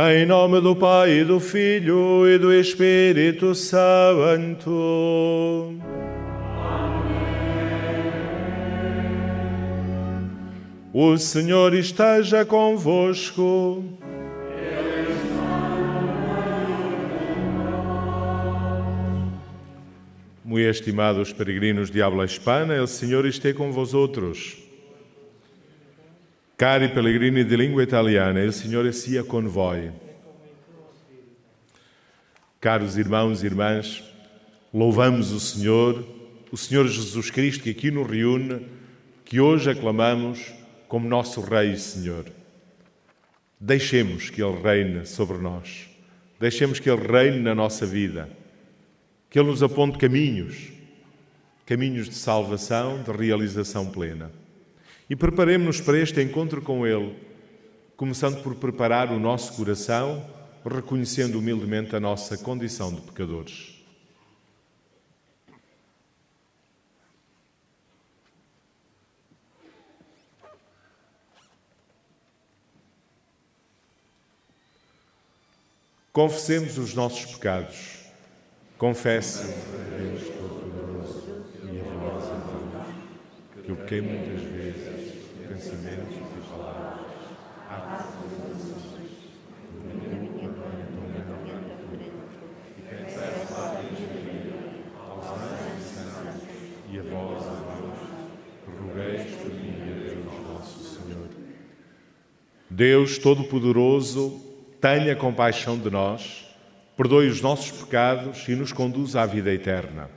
Em nome do Pai, e do Filho e do Espírito Santo. O Senhor esteja convosco. Muito estimados peregrinos de habla hispana, o Senhor esteja com vosotros. Cari pellegrini di lingua italiana, il Signore sia con voi. Caros irmãos e irmãs, louvamos o Senhor Jesus Cristo que aqui nos reúne, que hoje aclamamos como nosso Rei e Senhor. Deixemos que Ele reine sobre nós. Deixemos que Ele reine na nossa vida. Que Ele nos aponte caminhos de salvação, de realização plena. E preparemos-nos para este encontro com Ele, começando por preparar o nosso coração, reconhecendo humildemente a nossa condição de pecadores. Confessemos os nossos pecados. Confesse, Deus Todo-Poderoso, e a vós, irmãos, que eu pequei muitas vezes, pensamentos e palavras, atos e ações, e peço a Deus aos anjos e santos, e a vós, irmãos, que rogueis por mim a Deus nosso Senhor. Deus Todo-Poderoso, tenha compaixão de nós, perdoe os nossos pecados e nos conduza à vida eterna.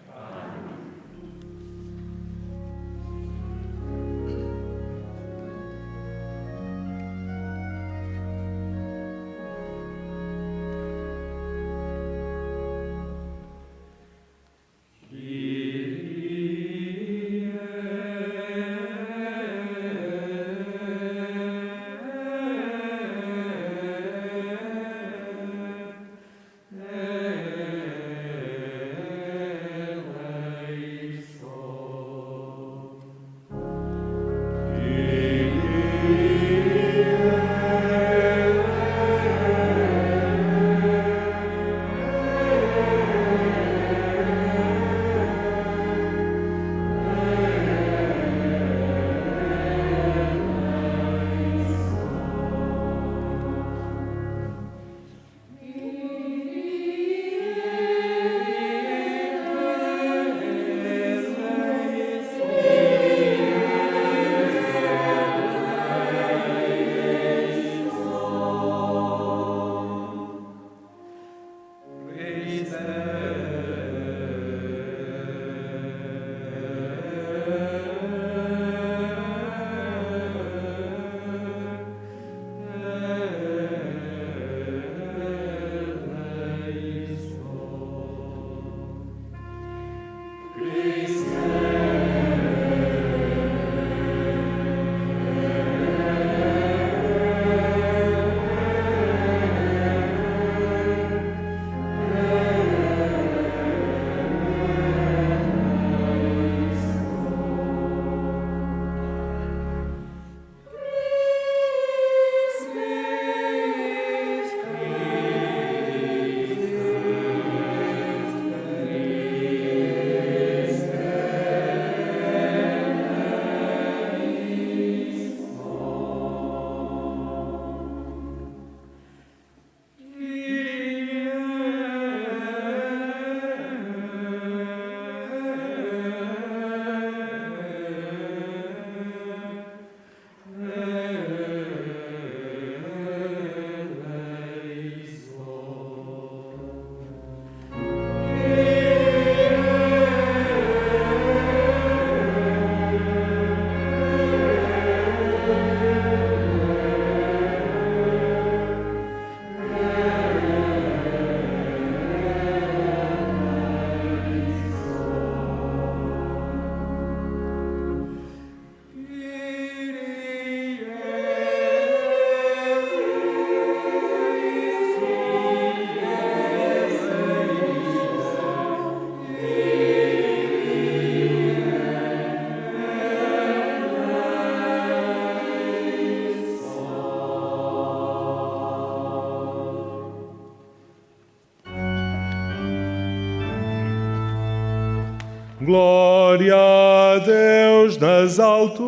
Glória a Deus nas alturas.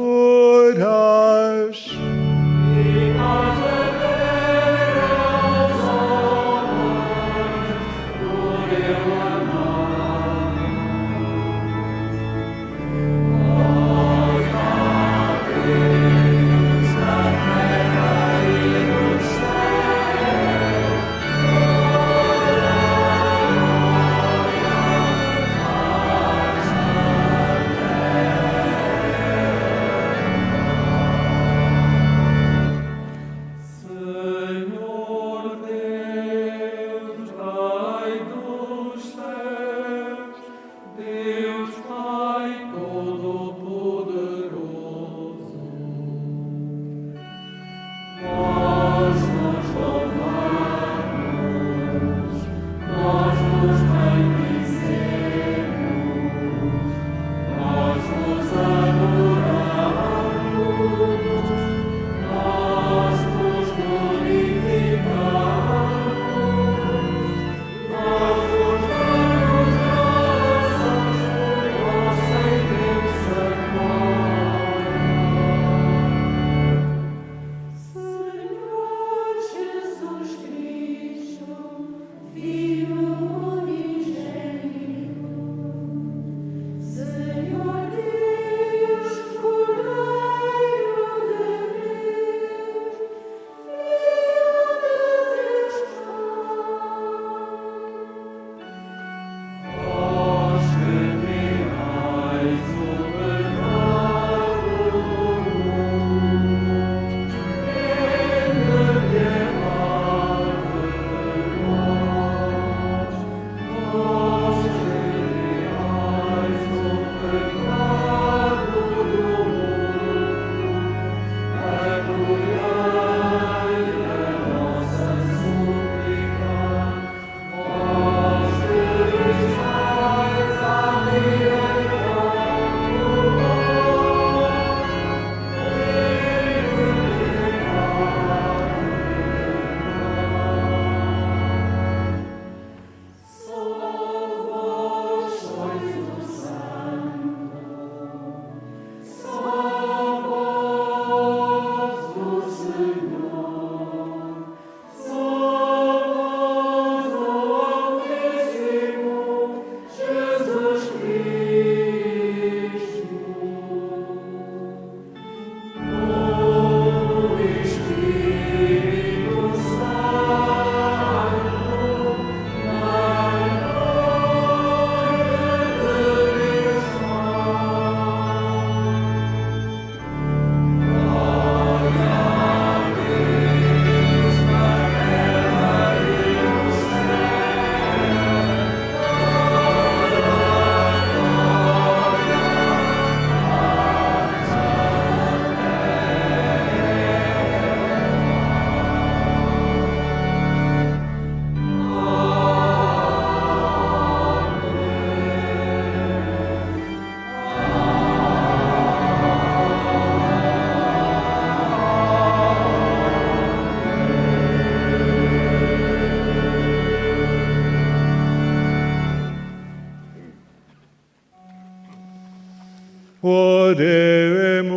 Oremos.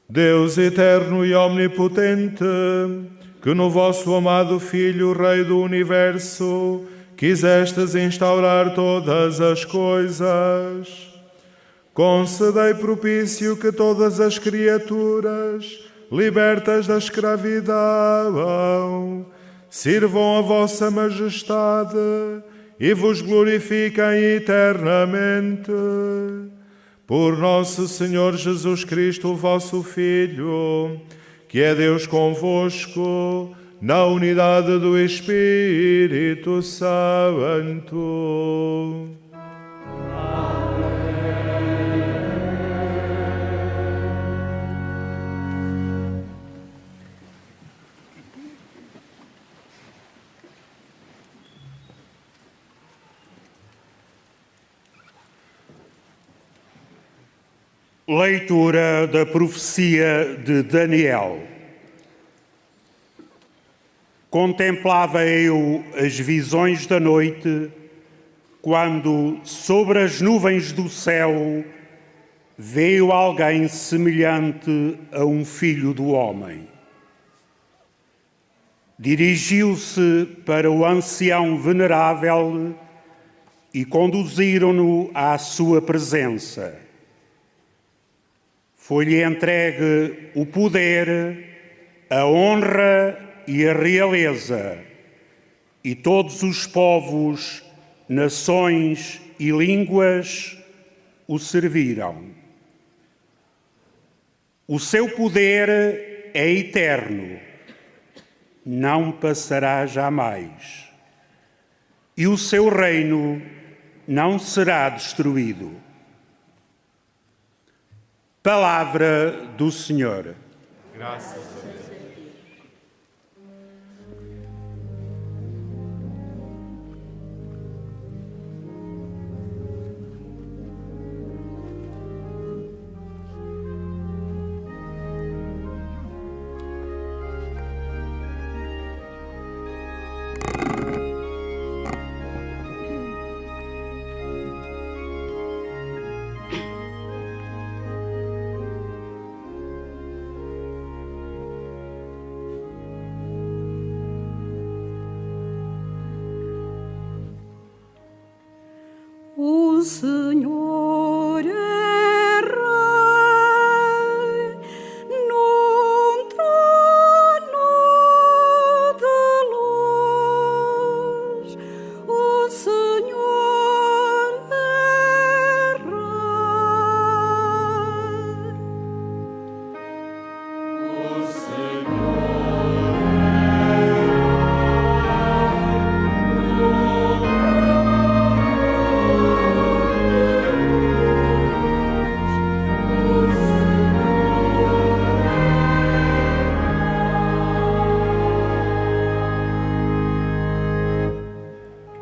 Deus eterno e omnipotente, que no vosso amado Filho, Rei do Universo, quisestes instaurar todas as coisas, concedei propício que todas as criaturas, libertas da escravidão, sirvam a vossa majestade e vos glorifiquem eternamente. Por nosso Senhor Jesus Cristo, o vosso Filho, que é Deus convosco, na unidade do Espírito Santo. Leitura da profecia de Daniel. Contemplava eu as visões da noite, quando, sobre as nuvens do céu, veio alguém semelhante a um filho do homem. Dirigiu-se para o ancião venerável e conduziram-no à sua presença. Foi-lhe entregue o poder, a honra e a realeza, e todos os povos, nações e línguas o serviram. O seu poder é eterno, não passará jamais, e o seu reino não será destruído. Palavra do Senhor. Graças a Deus. O Senhor é Rei num trono de luz. O Senhor é Rei. O Senhor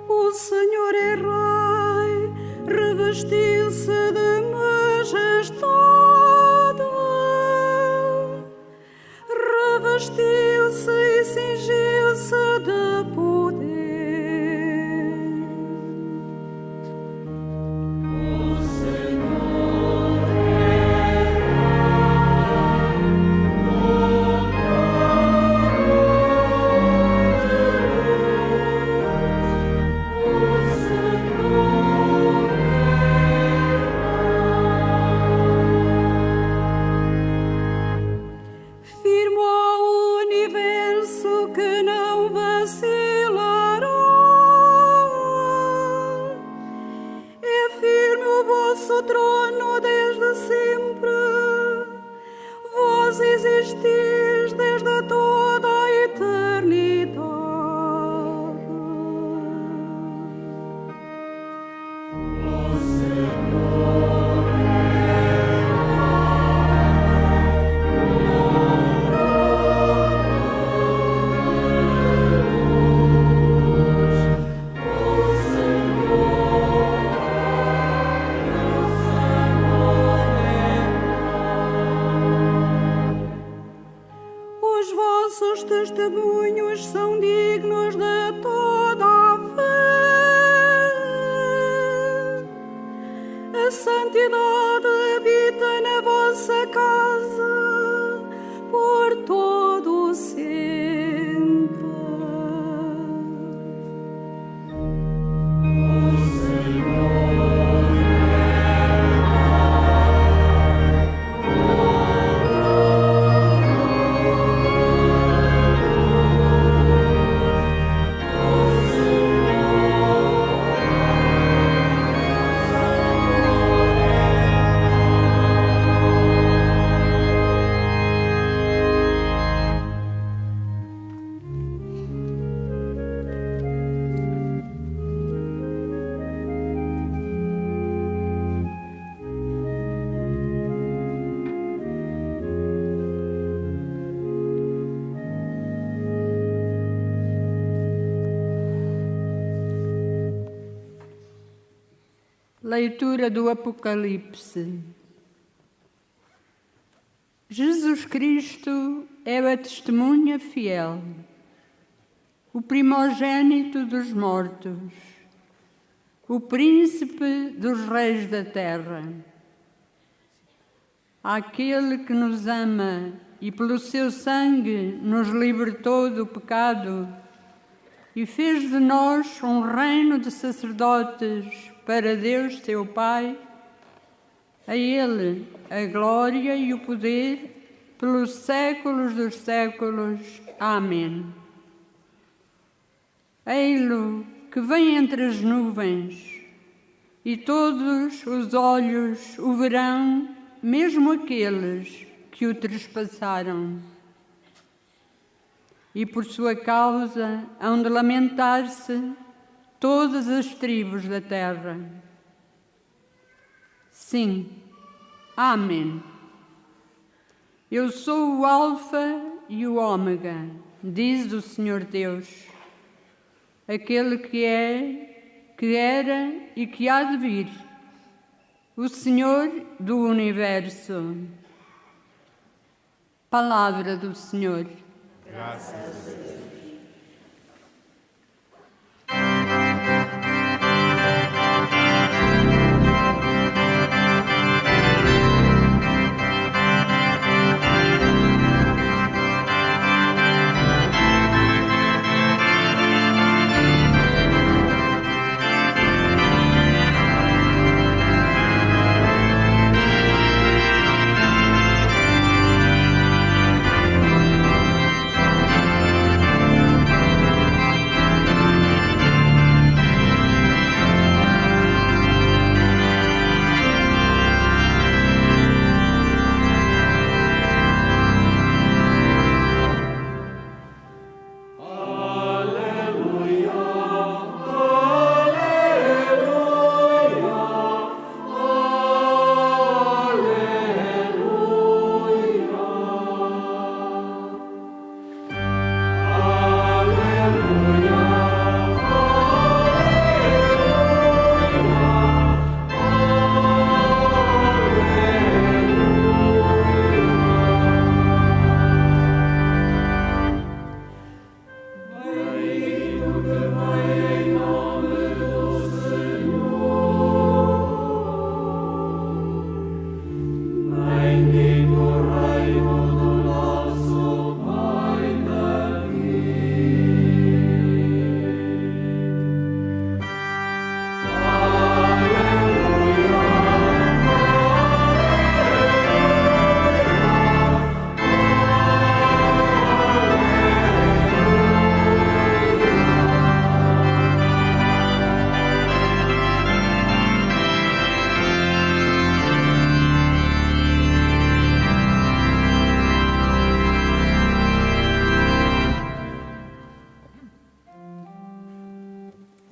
O Senhor é Rei, revestiu-se de majestade, revestiu-se e cingiu-se de poder. O Senhor firmou o universo que não vacilará. É firme o vosso trono desde sempre. Vós existis desde toda a eternidade. O Senhor Os vossos testemunhos são dignos de toda a fé. A santidade habita na vossa casa por todo o sempre. O Senhor Leitura do Apocalipse. Jesus Cristo é a testemunha fiel. o primogênito dos mortos, o príncipe dos reis da terra. Aquele que nos ama e pelo seu sangue nos libertou do pecado e fez de nós um reino de sacerdotes para Deus, teu Pai, a Ele a glória e o poder pelos séculos dos séculos. Amém. Ei-lo que vem entre as nuvens, e todos os olhos o verão, mesmo aqueles que o trespassaram. E por sua causa hão de lamentar-se todas as tribos da terra. Sim, amém. Eu sou o Alfa e o Ômega, diz o Senhor Deus, aquele que é, que era e que há de vir, o Senhor do Universo. Palavra do Senhor. Graças a Deus.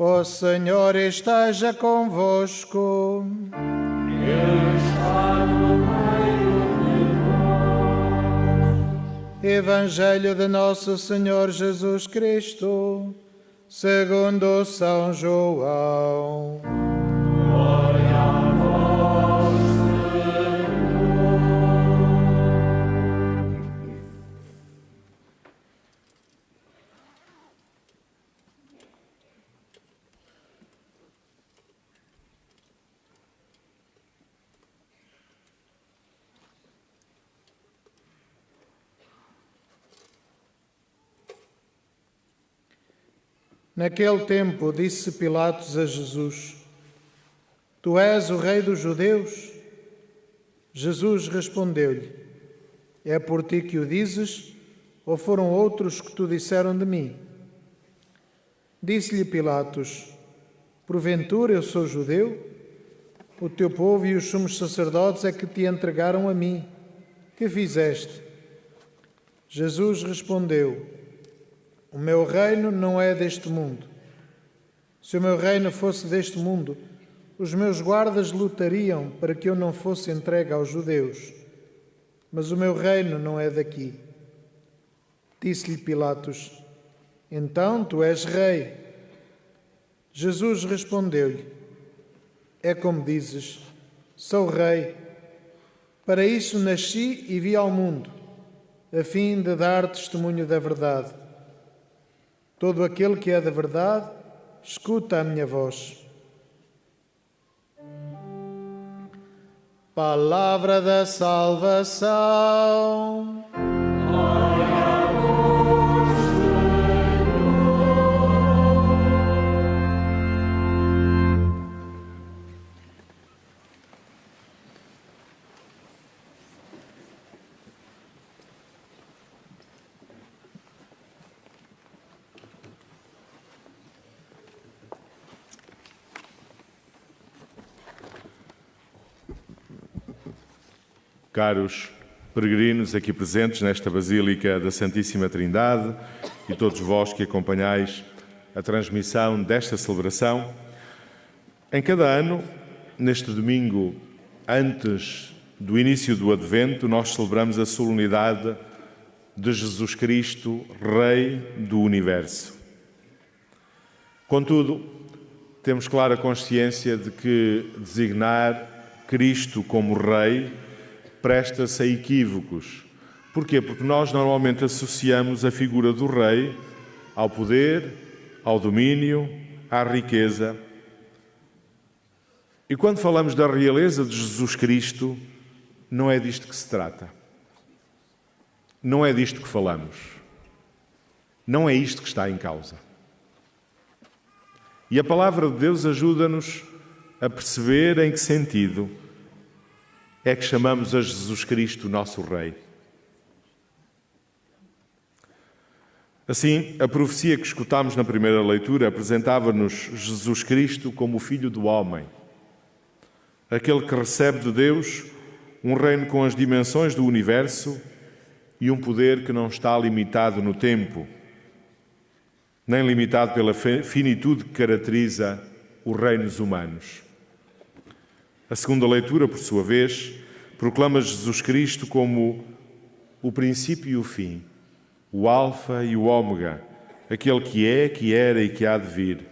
O Senhor esteja convosco. Ele está no meio de nós. Evangelho de Nosso Senhor Jesus Cristo, segundo São João. Glória a vós, Senhor. Naquele tempo disse Pilatos a Jesus: Tu és o rei dos judeus? Jesus respondeu-lhe: É por ti que o dizes, ou foram outros que tu disseram de mim? Disse-lhe Pilatos: Porventura eu sou judeu? O teu povo e os sumos sacerdotes é que te entregaram a mim. Que fizeste? Jesus respondeu: O meu reino não é deste mundo. Se o meu reino fosse deste mundo, os meus guardas lutariam para que eu não fosse entregue aos judeus. Mas o meu reino não é daqui. Disse-lhe Pilatos: Então tu és rei. Jesus respondeu-lhe: É como dizes, sou rei. Para isso nasci e vi ao mundo, a fim de dar testemunho da verdade. Todo aquele que é de verdade, escuta a minha voz. Palavra da salvação. Caros peregrinos aqui presentes nesta Basílica da Santíssima Trindade e todos vós que acompanhais a transmissão desta celebração, em cada ano, neste domingo antes do início do Advento, nós celebramos a solenidade de Jesus Cristo, Rei do Universo. Contudo, temos clara consciência de que designar Cristo como Rei presta-se a equívocos. Porquê? Porque nós normalmente associamos a figura do rei ao poder, ao domínio, à riqueza. E quando falamos da realeza de Jesus Cristo, não é disto que se trata. Não é disto que falamos. Não é isto que está em causa. E a palavra de Deus ajuda-nos a perceber em que sentido é que chamamos a Jesus Cristo nosso Rei. Assim, a profecia que escutámos na primeira leitura apresentava-nos Jesus Cristo como o Filho do Homem, aquele que recebe de Deus um reino com as dimensões do universo e um poder que não está limitado no tempo, nem limitado pela finitude que caracteriza os reinos humanos. A segunda leitura, por sua vez, proclama Jesus Cristo como o princípio e o fim, o alfa e o ômega, aquele que é, que era e que há de vir,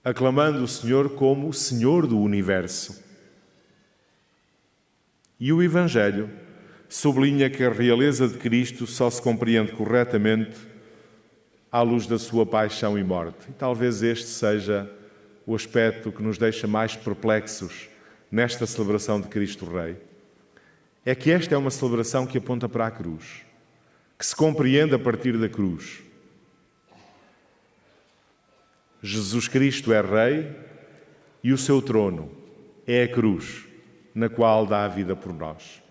aclamando o Senhor como o Senhor do universo. E o Evangelho sublinha que a realeza de Cristo só se compreende corretamente à luz da sua paixão e morte. E talvez este seja o aspecto que nos deixa mais perplexos nesta celebração de Cristo Rei. É que esta é uma celebração que aponta para a cruz, que se compreende a partir da cruz. Jesus Cristo é Rei e o seu trono é a cruz, na qual dá a vida por nós.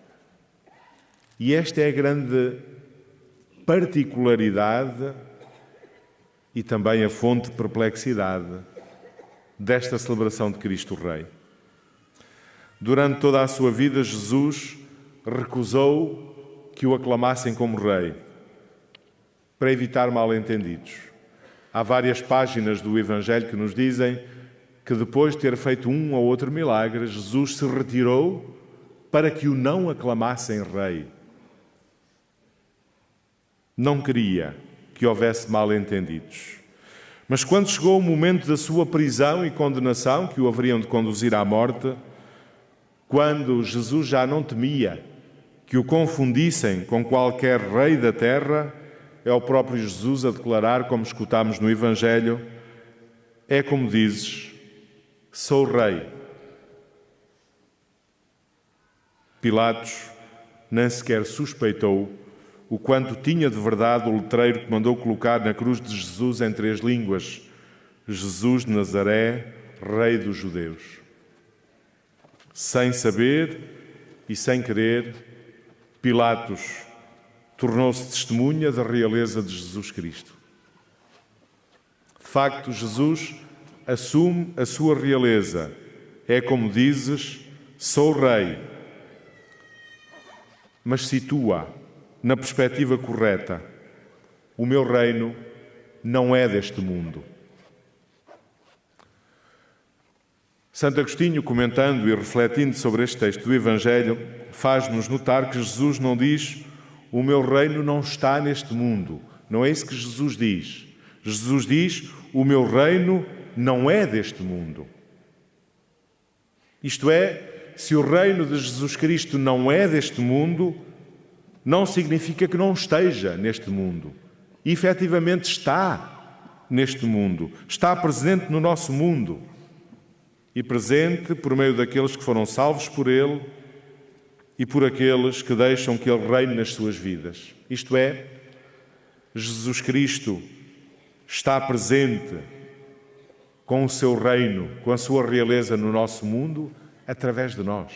E esta é a grande particularidade e também a fonte de perplexidade desta celebração de Cristo Rei. Durante toda a sua vida, Jesus recusou que o aclamassem como Rei, para evitar mal-entendidos. Há várias páginas do Evangelho que nos dizem que depois de ter feito um ou outro milagre, Jesus se retirou para que o não aclamassem Rei. Não queria que houvesse mal-entendidos. Mas quando chegou o momento da sua prisão e condenação, que o haveriam de conduzir à morte, quando Jesus já não temia que o confundissem com qualquer rei da terra, é o próprio Jesus a declarar, como escutámos no Evangelho, é como dizes, sou rei. Pilatos nem sequer suspeitou o quanto tinha de verdade o letreiro que mandou colocar na cruz de Jesus em 3 línguas: Jesus de Nazaré, Rei dos Judeus. Sem saber e sem querer, Pilatos tornou-se testemunha da realeza de Jesus Cristo. De facto, Jesus assume a sua realeza. É como dizes, sou Rei, mas situa na perspectiva correta. O meu reino não é deste mundo. Santo Agostinho, comentando e refletindo sobre este texto do Evangelho, faz-nos notar que Jesus não diz o meu reino não está neste mundo. Não é isso que Jesus diz. Jesus diz o meu reino não é deste mundo. Isto é, se o reino de Jesus Cristo não é deste mundo, não significa que não esteja neste mundo. e efetivamente está neste mundo, está presente no nosso mundo e presente por meio daqueles que foram salvos por Ele e por aqueles que deixam que Ele reine nas suas vidas. Isto é, Jesus Cristo está presente com o seu reino, com a sua realeza no nosso mundo, através de nós,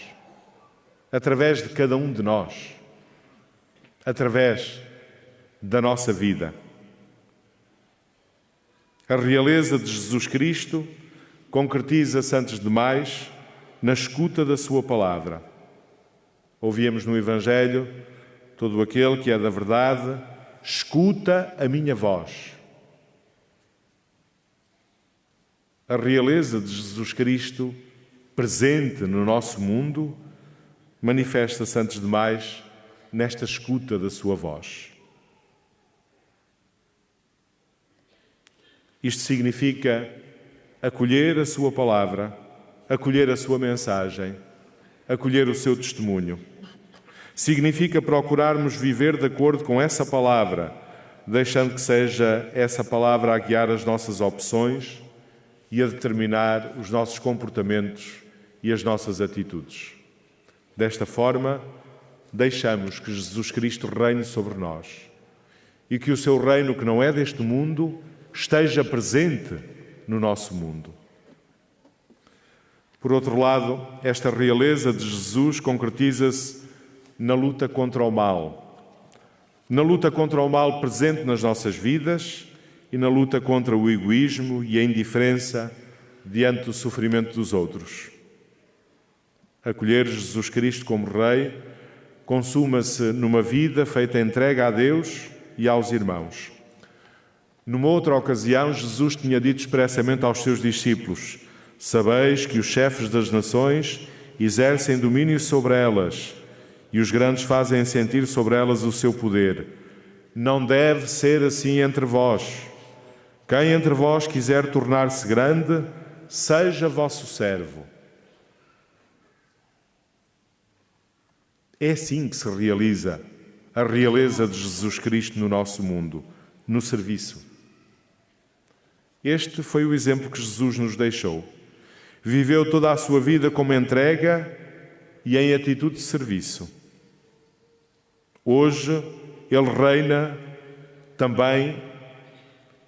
através de cada um de nós, através da nossa vida. A realeza de Jesus Cristo concretiza-se antes de mais na escuta da sua palavra. Ouvíamos no Evangelho: todo aquele que é da verdade, escuta a minha voz. A realeza de Jesus Cristo, presente no nosso mundo, manifesta-se antes de mais nesta escuta da sua voz. Isto significa acolher a sua palavra, acolher a sua mensagem, acolher o seu testemunho. Significa procurarmos viver de acordo com essa palavra, deixando que seja essa palavra a guiar as nossas opções e a determinar os nossos comportamentos e as nossas atitudes. Desta forma, deixamos que Jesus Cristo reine sobre nós e que o seu reino, que não é deste mundo, esteja presente no nosso mundo. Por outro lado, esta realeza de Jesus concretiza-se na luta contra o mal. Na luta contra o mal presente nas nossas vidas e na luta contra o egoísmo e a indiferença diante do sofrimento dos outros. Acolher Jesus Cristo como Rei consuma-se numa vida feita entrega a Deus e aos irmãos. Numa outra ocasião, Jesus tinha dito expressamente aos seus discípulos: sabeis que os chefes das nações exercem domínio sobre elas e os grandes fazem sentir sobre elas o seu poder. Não deve ser assim entre vós. Quem entre vós quiser tornar-se grande, seja vosso servo. É assim que se realiza a realeza de Jesus Cristo no nosso mundo, no serviço. Este foi o exemplo que Jesus nos deixou. Viveu toda a sua vida como entrega e em atitude de serviço. Hoje, Ele reina também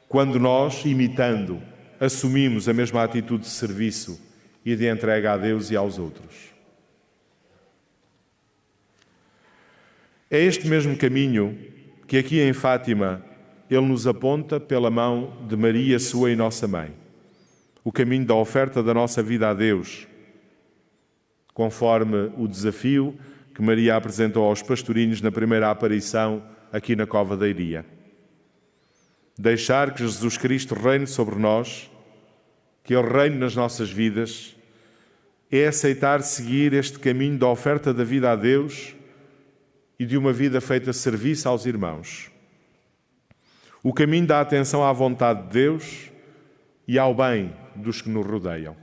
quando nós, imitando, assumimos a mesma atitude de serviço e de entrega a Deus e aos outros. É este mesmo caminho que aqui em Fátima Ele nos aponta pela mão de Maria, sua e nossa mãe. O caminho da oferta da nossa vida a Deus, conforme o desafio que Maria apresentou aos pastorinhos na primeira aparição aqui na Cova da Iria. Deixar que Jesus Cristo reine sobre nós, que Ele reine nas nossas vidas, é aceitar seguir este caminho da oferta da vida a Deus e de uma vida feita serviço aos irmãos. O caminho da atenção à vontade de Deus e ao bem dos que nos rodeiam.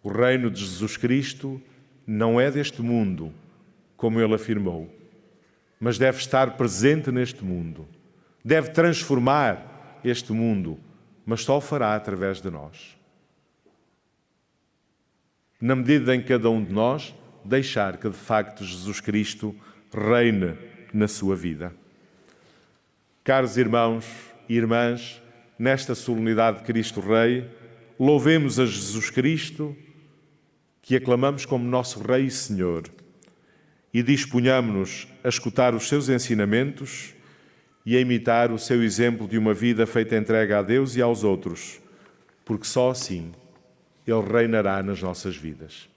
O reino de Jesus Cristo não é deste mundo, como Ele afirmou, mas deve estar presente neste mundo. Deve transformar este mundo, mas só o fará através de nós. Na medida em que cada um de nós deixar que, de facto, Jesus Cristo reine na sua vida. Caros irmãos e irmãs, nesta solenidade de Cristo Rei, louvemos a Jesus Cristo, que aclamamos como nosso Rei e Senhor, e disponhamos-nos a escutar os seus ensinamentos e a imitar o seu exemplo de uma vida feita entrega a Deus e aos outros, porque só assim Ele reinará nas nossas vidas.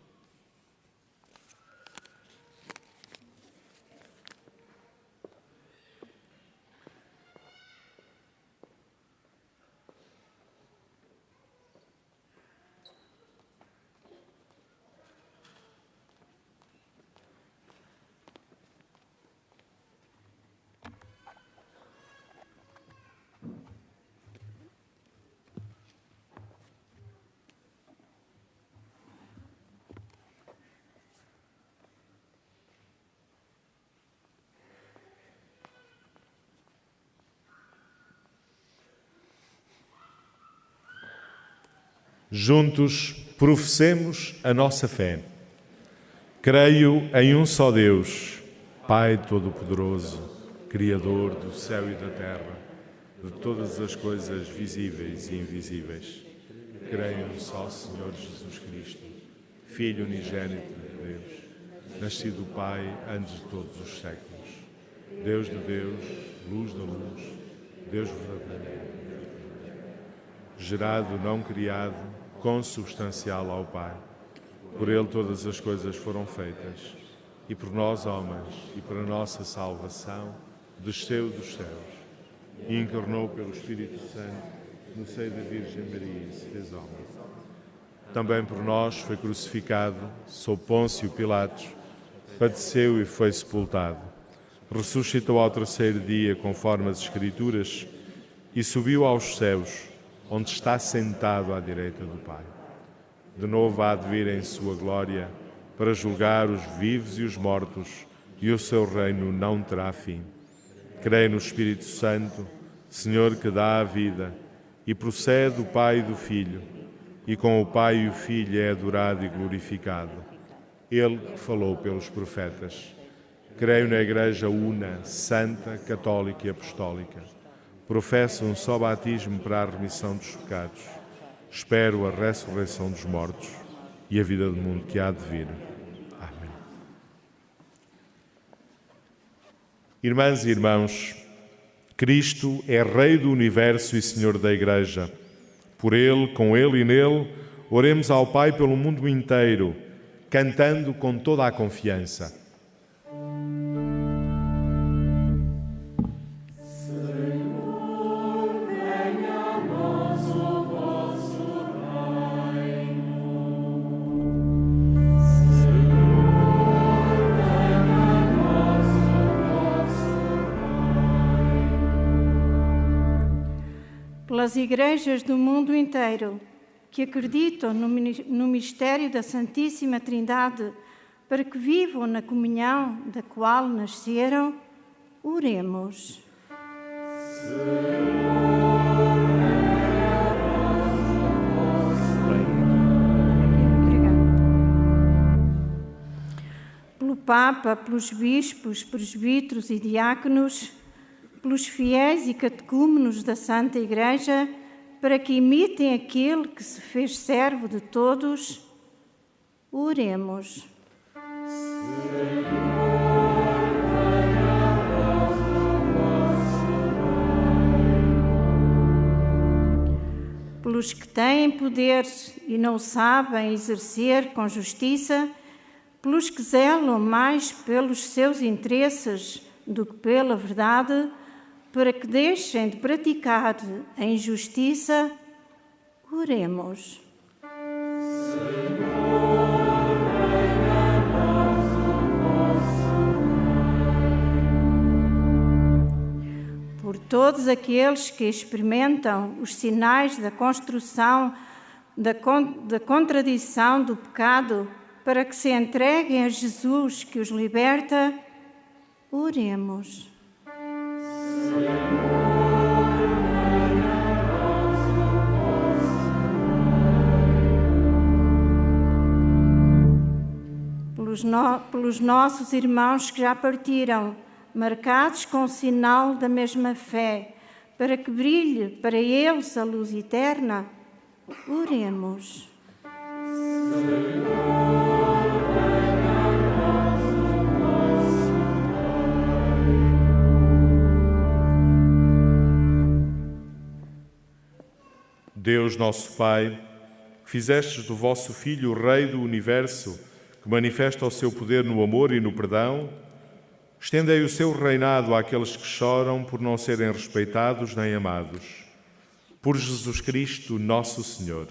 Juntos professemos a nossa fé. Creio em um só Deus, Pai Todo-Poderoso, Criador do céu e da terra, de todas as coisas visíveis e invisíveis. Creio em um só Senhor Jesus Cristo, Filho unigênito de Deus, nascido do Pai antes de todos os séculos. Deus de Deus, luz da luz, Deus verdadeiro. Gerado, não criado, consubstancial ao Pai. Por Ele todas as coisas foram feitas, e por nós, homens, e para a nossa salvação, desceu dos céus, e encarnou pelo Espírito Santo no seio da Virgem Maria e se fez homem. Também por nós foi crucificado, sob Pôncio Pilatos, padeceu e foi sepultado. Ressuscitou ao terceiro dia, conforme as Escrituras, e subiu aos céus, onde está sentado à direita do Pai. De novo há de vir em sua glória para julgar os vivos e os mortos, e o seu reino não terá fim. Creio no Espírito Santo, Senhor que dá a vida, e procede do Pai e do Filho, e com o Pai e o Filho é adorado e glorificado. Ele que falou pelos profetas. Creio na Igreja una, santa, católica e apostólica. Professo um só batismo para a remissão dos pecados. Espero a ressurreição dos mortos e a vida do mundo que há de vir. Amém. Irmãs e irmãos, Cristo é Rei do Universo e Senhor da Igreja. Por Ele, com Ele e nele, oremos ao Pai pelo mundo inteiro, cantando com toda a confiança. Pelas igrejas do mundo inteiro que acreditam no mistério da Santíssima Trindade, para que vivam na comunhão da qual nasceram, oremos. Pelo Papa, pelos bispos, presbíteros e diáconos, pelos fiéis e catecúmenos da Santa Igreja, para que imitem aquele que se fez servo de todos, oremos. Pelos que têm poder e não o sabem exercer com justiça, pelos que zelam mais pelos seus interesses do que pela verdade, para que deixem de praticar a injustiça, oremos. Por todos aqueles que experimentam os sinais da construção, da contradição do pecado, para que se entreguem a Jesus que os liberta, oremos. Pelos nossos irmãos que já partiram, marcados com o sinal da mesma fé, para que brilhe para eles a luz eterna, oremos. Deus, nosso Pai, que fizestes do vosso Filho o Rei do Universo, que manifesta o seu poder no amor e no perdão, estendei o seu reinado àqueles que choram por não serem respeitados nem amados. Por Jesus Cristo, nosso Senhor.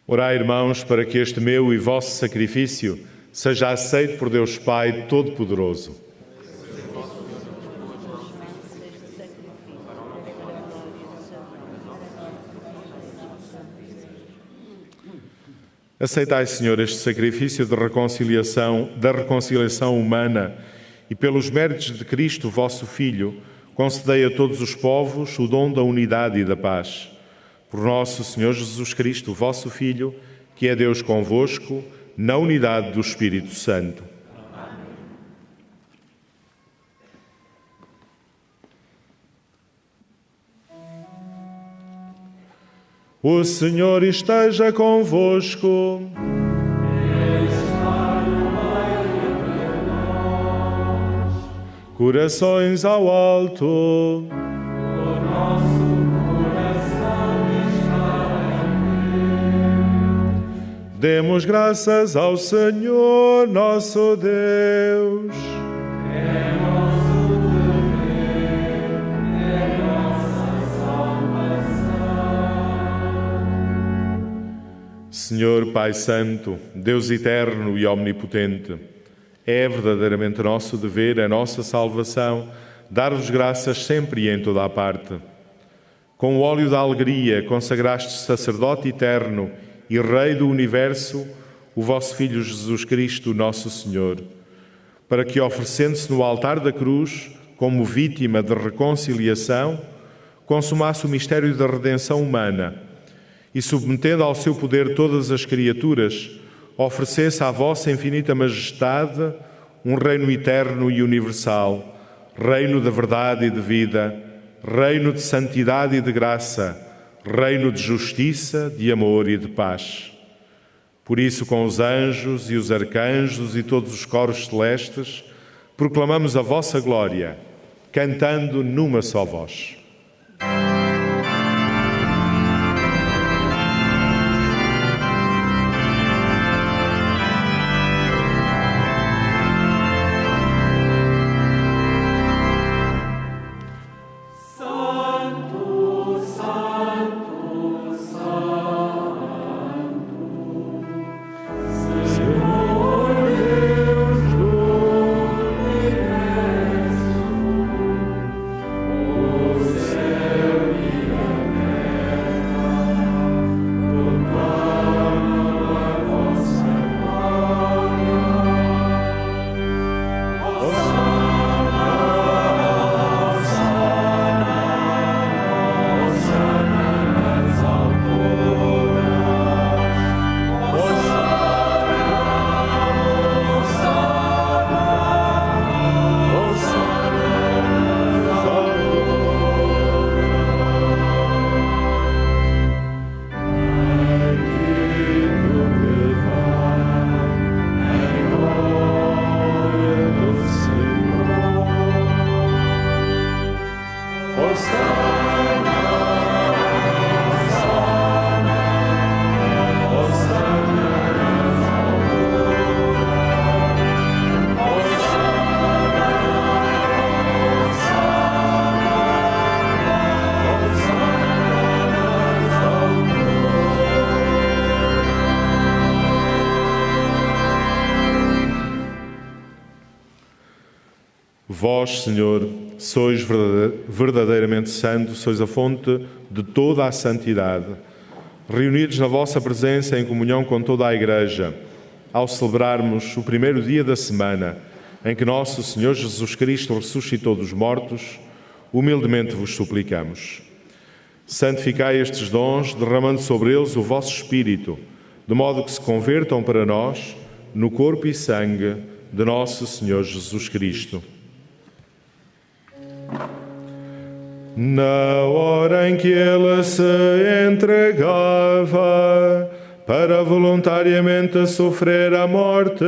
Orai, irmãos, para que este meu e vosso sacrifício seja aceito por Deus Pai Todo-Poderoso. Aceitai, Senhor, este sacrifício de reconciliação, da reconciliação humana, e pelos méritos de Cristo, vosso Filho, concedei a todos os povos o dom da unidade e da paz. Por nosso Senhor Jesus Cristo, vosso Filho, que é Deus convosco, na unidade do Espírito Santo. O Senhor esteja convosco. Corações ao alto. O nosso coração está em Deus. Demos graças ao Senhor nosso Deus. É nosso dever, é nossa salvação. Senhor Pai Santo, Deus eterno e omnipotente, é verdadeiramente nosso dever, a nossa salvação, dar-vos graças sempre e em toda a parte. Com o óleo da alegria consagraste sacerdote eterno e Rei do Universo, o vosso Filho Jesus Cristo, nosso Senhor, para que, oferecendo-se no altar da cruz, como vítima de reconciliação, consumasse o mistério da redenção humana e, submetendo ao seu poder todas as criaturas, oferecesse à vossa infinita majestade um reino eterno e universal, reino de verdade e de vida, reino de santidade e de graça, reino de justiça, de amor e de paz. Por isso, com os anjos e os arcanjos e todos os coros celestes, proclamamos a vossa glória, cantando numa só voz. Vós, Senhor, sois verdadeiramente santo, sois a fonte de toda a santidade. Reunidos na vossa presença em comunhão com toda a Igreja, ao celebrarmos o primeiro dia da semana em que nosso Senhor Jesus Cristo ressuscitou dos mortos, humildemente vos suplicamos. Santificai estes dons, derramando sobre eles o vosso Espírito, de modo que se convertam para nós no corpo e sangue de nosso Senhor Jesus Cristo. Na hora em que ele se entregava para voluntariamente sofrer a morte,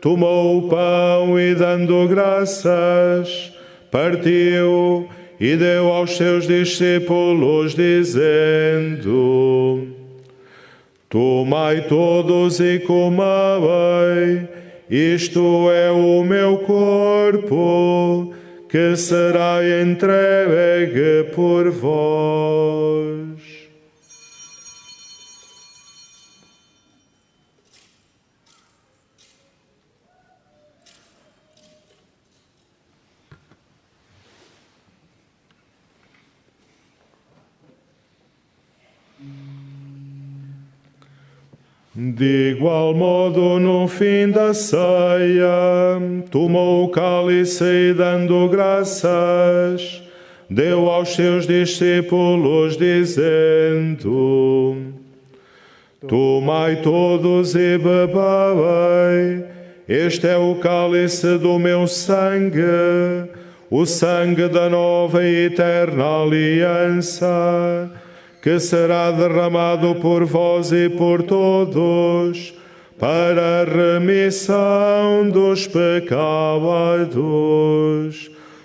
tomou o pão e, dando graças, partiu e deu aos seus discípulos, dizendo: Tomai todos e comei, isto é o meu corpo, que será entregue por vós. De igual modo, no fim da ceia, tomou o cálice e, dando graças, deu aos seus discípulos, dizendo: Tomai todos e bebei, este é o cálice do meu sangue, o sangue da nova e eterna aliança, que será derramado por vós e por todos, para a remissão dos pecados.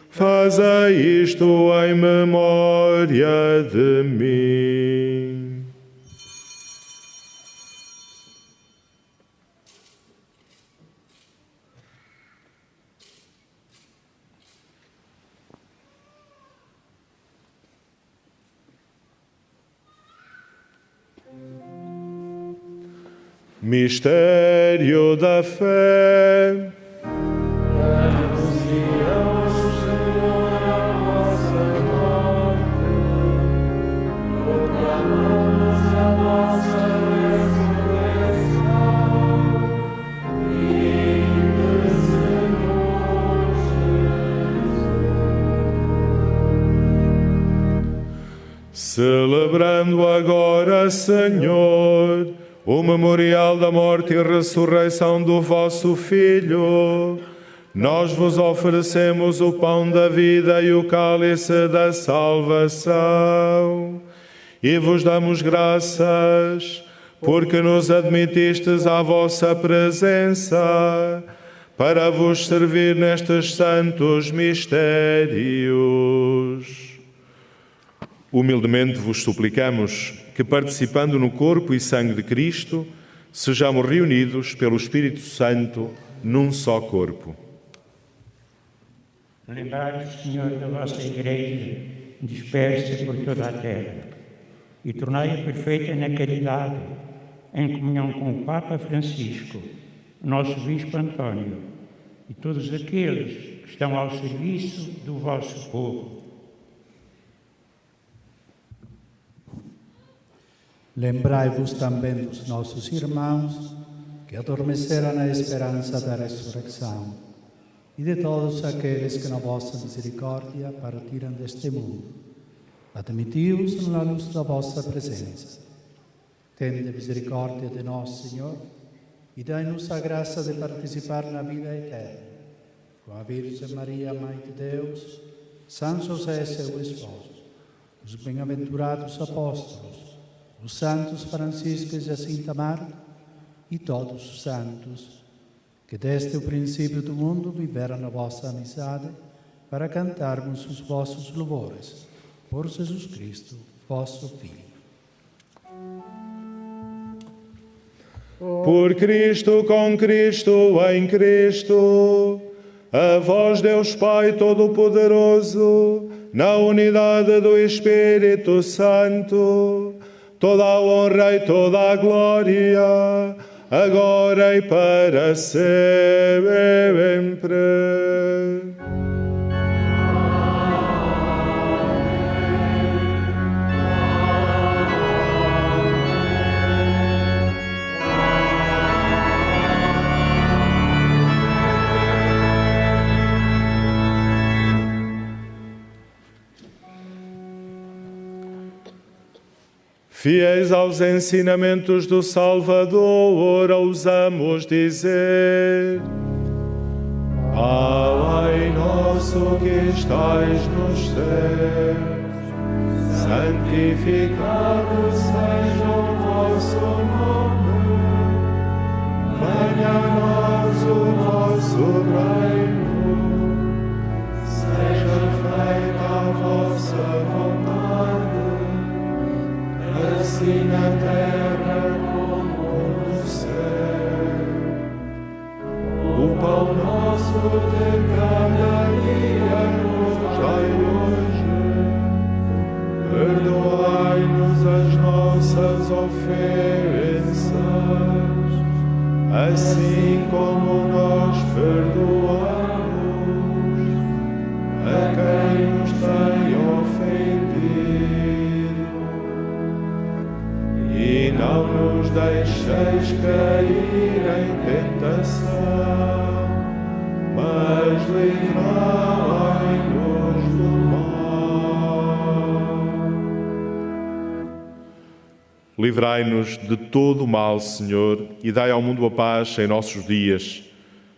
Fazei isto em memória de mim. Mistério da fé. Anunciamos, Senhor, a vossa morte, proclamamos a vossa ressurreição. Vinde, Senhor Jesus. Celebrando agora, Senhor, o memorial da morte e ressurreição do vosso Filho, nós vos oferecemos o pão da vida e o cálice da salvação, e vos damos graças, porque nos admitistes à vossa presença, para vos servir nestes santos mistérios. Humildemente vos suplicamos que, participando no corpo e sangue de Cristo, sejamos reunidos pelo Espírito Santo num só corpo. Lembrai-vos, Senhor, da vossa Igreja, dispersa por toda a terra, e tornai-a perfeita na caridade, em comunhão com o Papa Francisco, nosso Bispo António, e todos aqueles que estão ao serviço do vosso povo. Lembrai-vos também dos nossos irmãos que adormeceram na esperança da ressurreição e de todos aqueles que na vossa misericórdia partiram deste mundo. Admiti-os na luz da vossa presença. Tende misericórdia de nós, Senhor, e dai-nos a graça de participar na vida eterna. Com a Virgem Maria, Mãe de Deus, São José, seu esposo, os bem-aventurados apóstolos, os santos Francisco e Jacinta Marta e todos os santos, que desde o princípio do mundo viveram na vossa amizade, para cantarmos os vossos louvores. Por Jesus Cristo, vosso Filho. Por Cristo, com Cristo, em Cristo, a vós, Deus Pai Todo-Poderoso, na unidade do Espírito Santo, toda a honra e toda a glória, agora e para sempre. Fiéis aos ensinamentos do Salvador, ousamos dizer: Pai nosso que estais nos céus, santificado seja o vosso nome. Venha a nós o vosso reino, seja feita a vossa vontade, assim na terra como no céu. O pão nosso de cada dia nos dai hoje. Perdoai-nos as nossas ofensas, assim como nós perdoamos a quem nos tem ofendido. E e não nos deixeis cair em tentação, mas livrai-nos do mal. Livrai-nos de todo o mal, Senhor, e dai ao mundo a paz em nossos dias,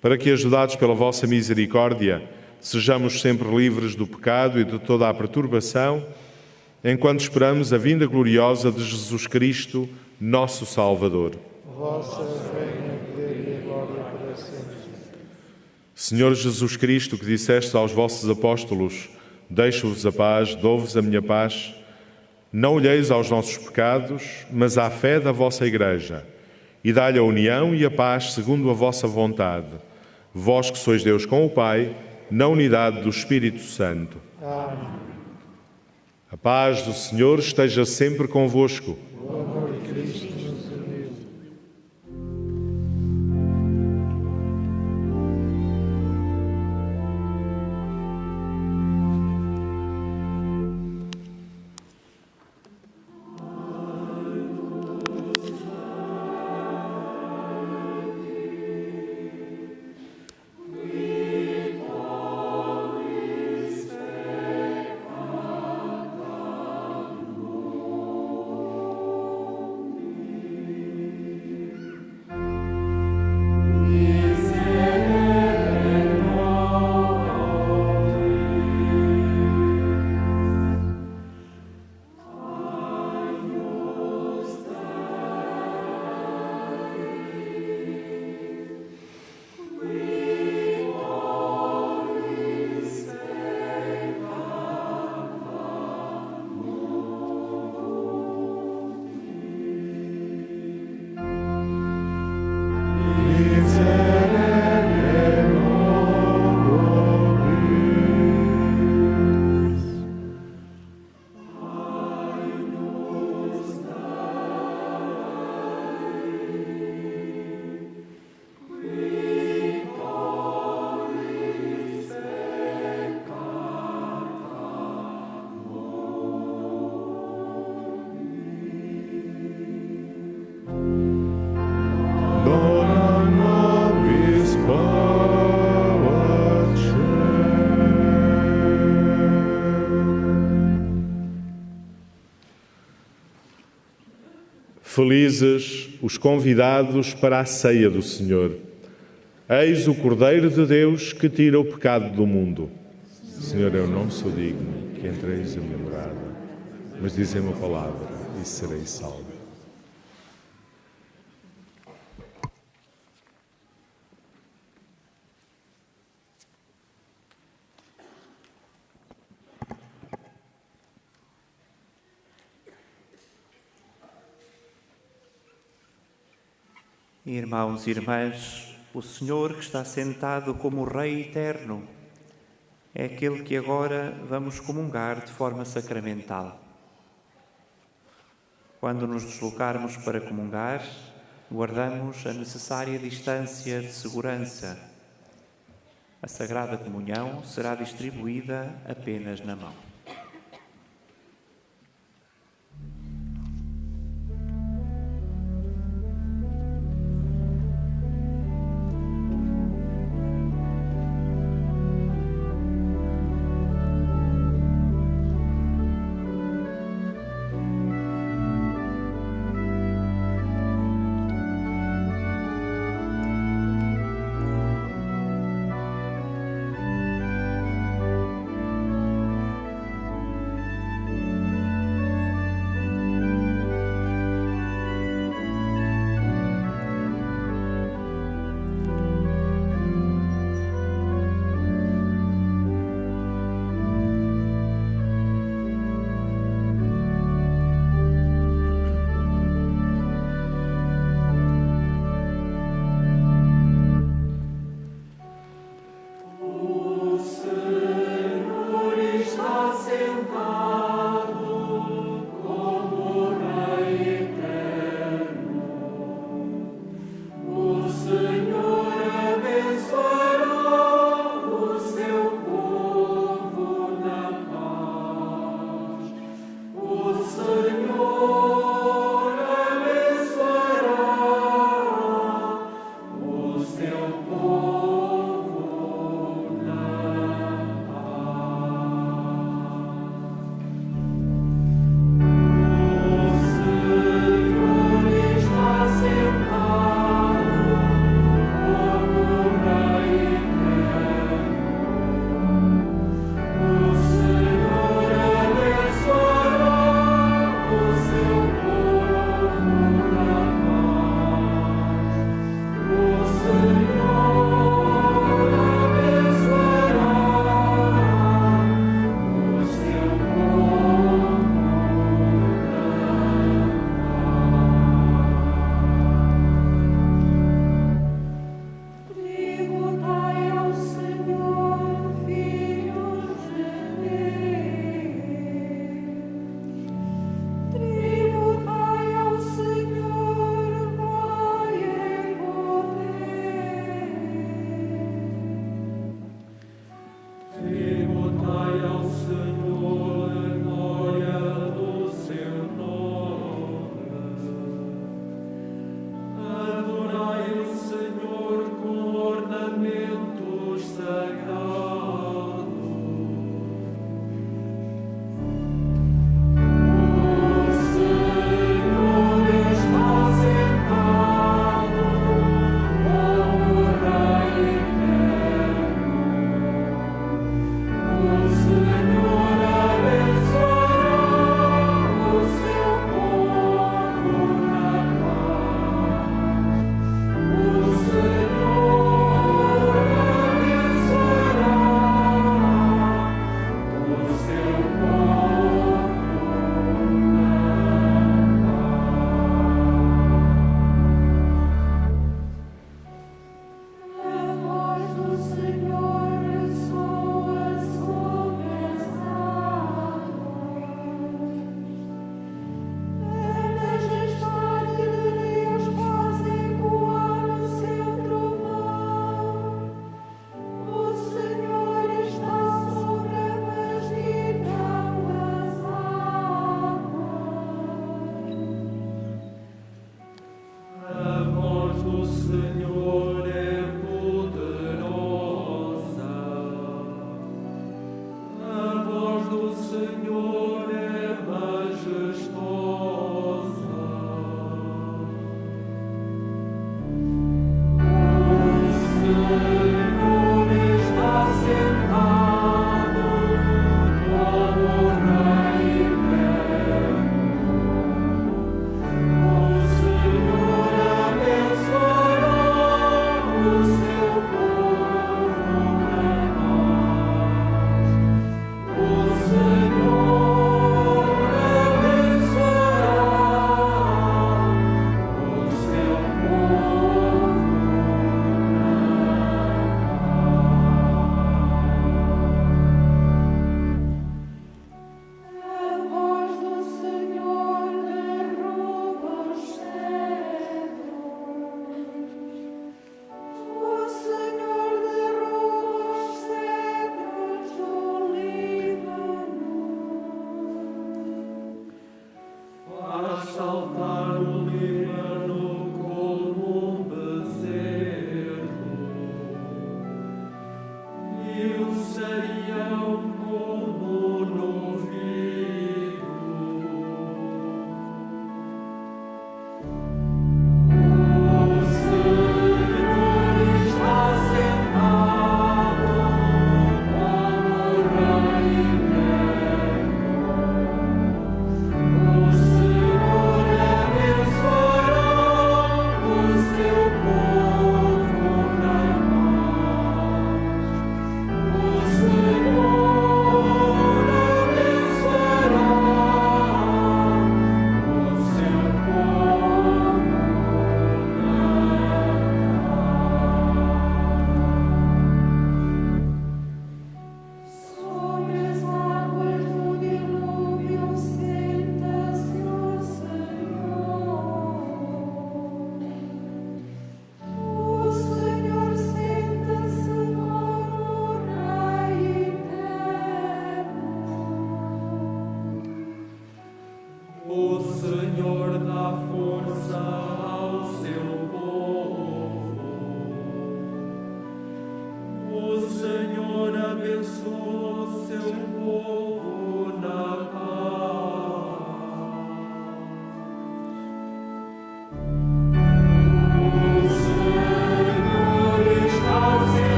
para que, ajudados pela vossa misericórdia, sejamos sempre livres do pecado e de toda a perturbação, enquanto esperamos a vinda gloriosa de Jesus Cristo, nosso Salvador. Vossa reina, poder e glória para sempre. Senhor Jesus Cristo, que disseste aos vossos apóstolos: deixo-vos a paz, dou-vos a minha paz, não olheis aos nossos pecados, mas à fé da vossa Igreja, e dai-lhe a união e a paz segundo a vossa vontade. Vós que sois Deus com o Pai, na unidade do Espírito Santo. Amém. A paz do Senhor esteja sempre convosco. O amor de Cristo nos uniu. Felizes os convidados para a ceia do Senhor. Eis o Cordeiro de Deus que tira o pecado do mundo. Senhor, eu não sou digno que entreis a minha morada, mas dizei uma palavra e serei salvo. Irmãos e irmãs, o Senhor que está sentado como Rei eterno é aquele que agora vamos comungar de forma sacramental. Quando nos deslocarmos para comungar, guardamos a necessária distância de segurança. A Sagrada Comunhão será distribuída apenas na mão.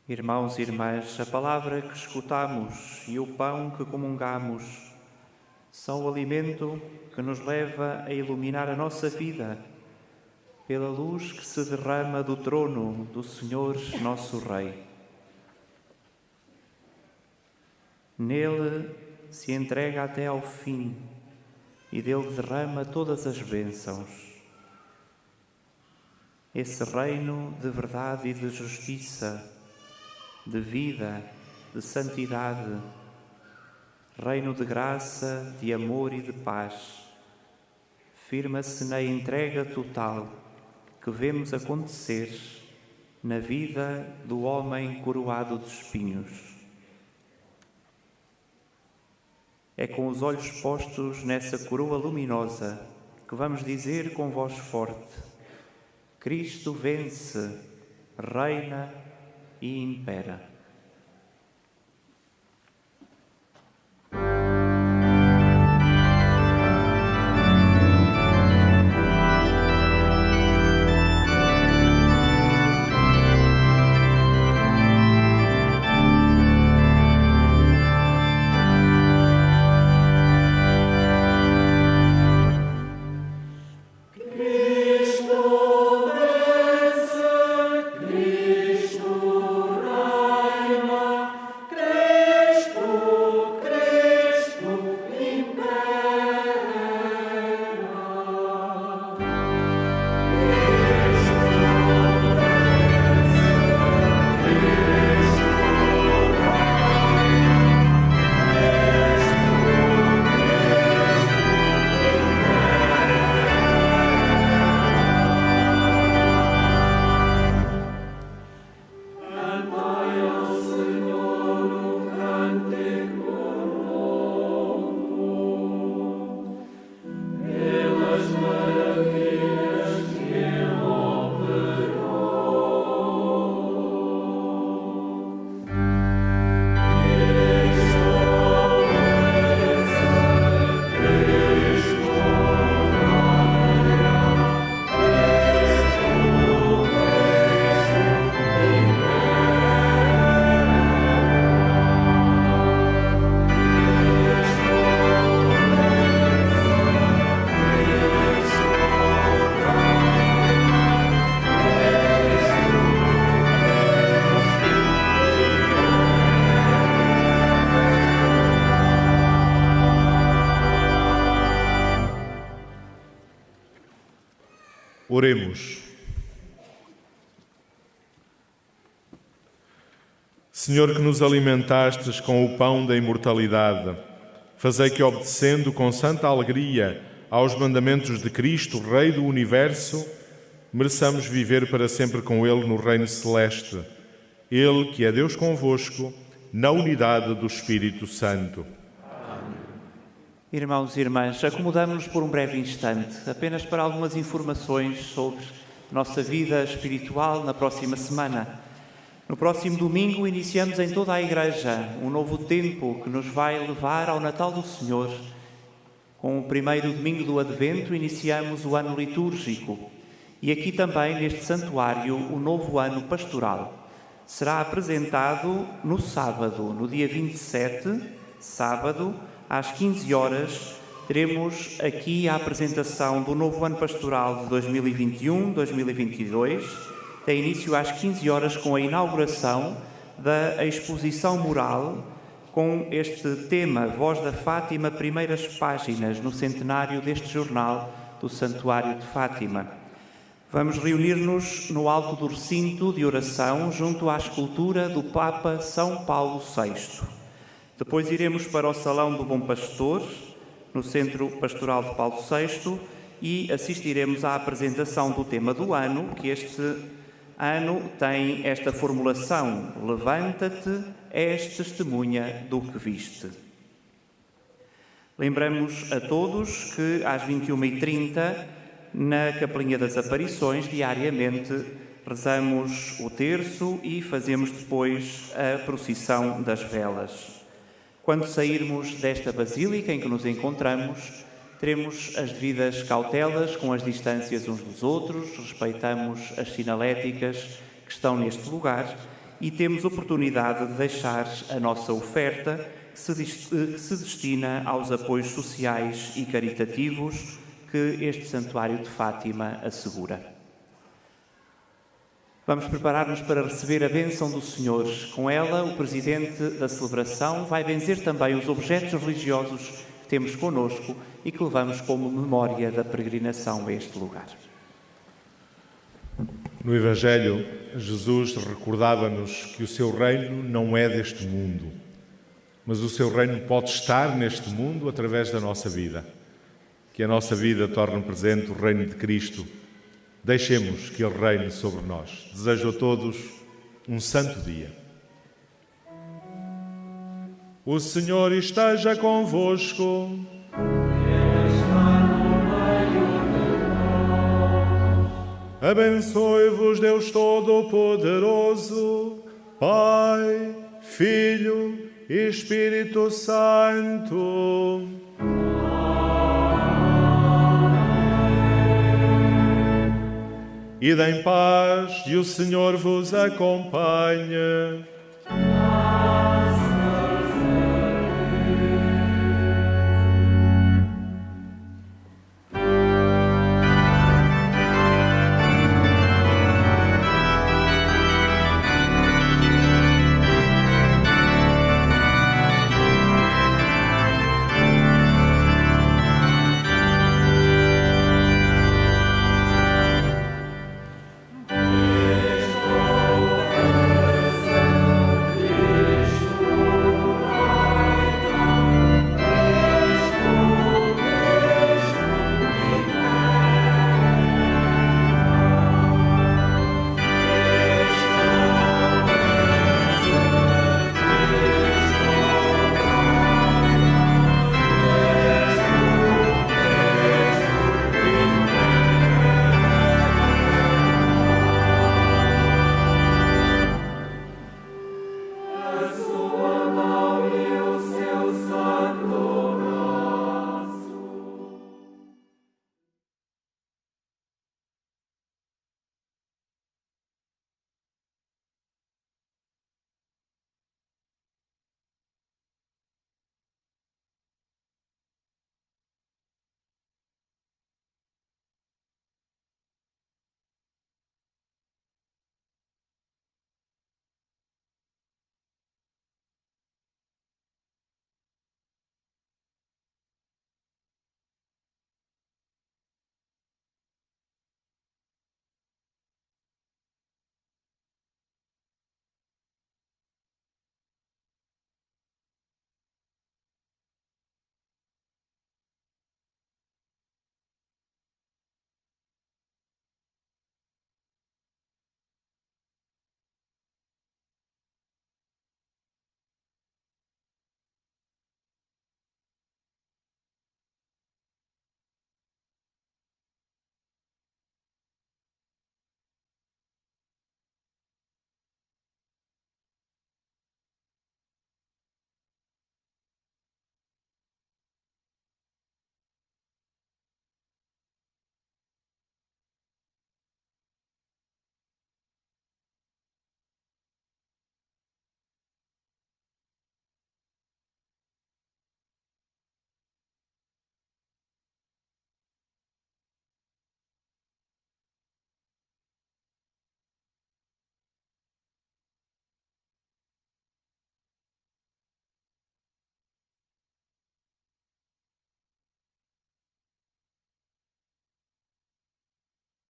Irmãos e irmãs, a palavra que escutamos e o pão que comungamos são o alimento que nos leva a iluminar a nossa vida pela luz que se derrama do trono do Senhor nosso Rei. Nele se entrega até ao fim e dele derrama todas as bênçãos. Esse reino de verdade e de justiça, de vida, de santidade, reino de graça, de amor e de paz, firma-se na entrega total que vemos acontecer na vida do homem coroado de espinhos. É com os olhos postos nessa coroa luminosa que vamos dizer com voz forte: Cristo vence, reina e impera. Oremos. Senhor, que nos alimentastes com o pão da imortalidade, fazei que, obedecendo com santa alegria aos mandamentos de Cristo, Rei do Universo, mereçamos viver para sempre com Ele no reino celeste. Ele, que é Deus convosco, na unidade do Espírito Santo. Irmãos e irmãs, acomodamos-nos por um breve instante, apenas para algumas informações sobre nossa vida espiritual na próxima semana. No próximo domingo iniciamos em toda a Igreja um novo tempo que nos vai levar ao Natal do Senhor. Com o primeiro domingo do Advento iniciamos o ano litúrgico e aqui também neste santuário o novo ano pastoral. Será apresentado no sábado, no dia 27, sábado, às 15 horas, teremos aqui a apresentação do novo ano pastoral de 2021-2022. Tem início às 15 horas com a inauguração da exposição mural com este tema, Voz da Fátima, primeiras páginas, no centenário deste jornal do Santuário de Fátima. Vamos reunir-nos no alto do recinto de oração junto à escultura do Papa São Paulo VI. Depois iremos para o Salão do Bom Pastor, no Centro Pastoral de Paulo VI, e assistiremos à apresentação do tema do ano, que este ano tem esta formulação: Levanta-te, és testemunha do que viste. Lembramos a todos que às 21h30, na Capelinha das Aparições, diariamente rezamos o terço e fazemos depois a procissão das velas. Quando sairmos desta basílica em que nos encontramos, teremos as devidas cautelas com as distâncias uns dos outros, respeitamos as sinaléticas que estão neste lugar e temos oportunidade de deixar a nossa oferta, que se destina aos apoios sociais e caritativos que este Santuário de Fátima assegura. Vamos preparar-nos para receber a bênção do Senhor. Com ela, o Presidente da celebração vai benzer também os objetos religiosos que temos connosco e que levamos como memória da peregrinação a este lugar. No Evangelho, Jesus recordava-nos que o seu reino não é deste mundo, mas o seu reino pode estar neste mundo através da nossa vida. Que a nossa vida torne presente o reino de Cristo. Deixemos que Ele reine sobre nós. Desejo a todos um santo dia. O Senhor esteja convosco. Abençoe-vos Deus Todo-Poderoso, Pai, Filho e Espírito Santo. Ide em paz e o Senhor vos acompanhe.